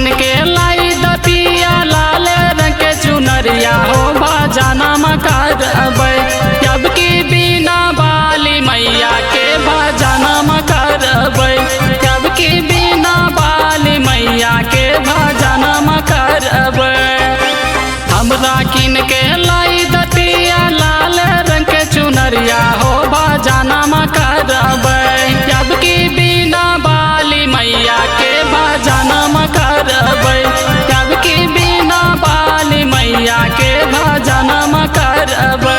किन के लाई दपिया लाल रंग के चुनरिया हो भजना करबै। अब की बिना बाली मैया के भजना करबै। अब की बिना बाली मैया के भजना करबै। हमरा किन के लाई दपिया लाल रंग के चुनरिया हो भजना करबै। अब की बिना बाली मैया के भजना करबै। अब की बिना बाली मैया के भजना करबै।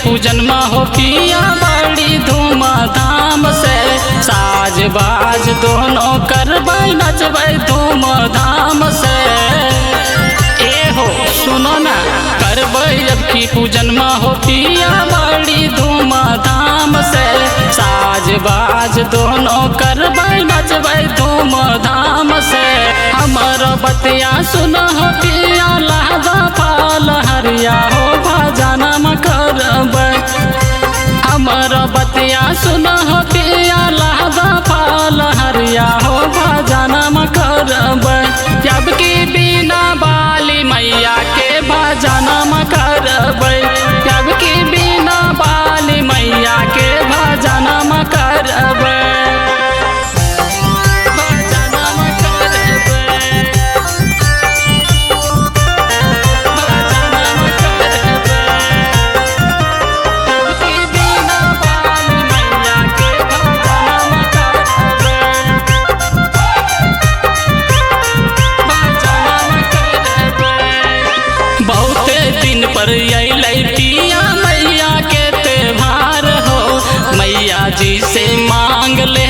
पूजन में हो पिया बड़ी धूमधाम से साज बाज दोनों करबै नचबै धूमधाम से। ए हो सुनो ना करबै अब की पूजन में हो पिया बड़ी धूमधाम से साज बाज दोनों करबै नचबै धूमधाम से। हमर बतिया सुनो हो पिया लादा पाल हरिया हो भजना करबै। हमर बतिया सुन हो पिया लादा पाल हरिया हो भजना करबै। अब की बिना बाली मैया के भजना करबै। अब की बिना बाली मैया के भजना करबै। पर अलै पिया मैया के त्योहार हो मैया जी से मांग ले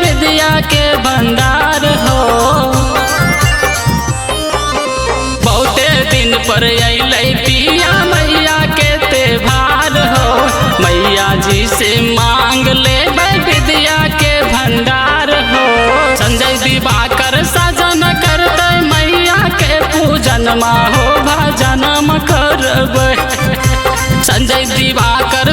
विद्या के भंडार हो। बहुते दिन पर अलै पिया मैया के त्योहार हो मैया जी से मांग ले विद्या के भंडार हो। संजय दिवाकर सजन करते मैया के पूजन हो भजन करबै। संजय दिवाकर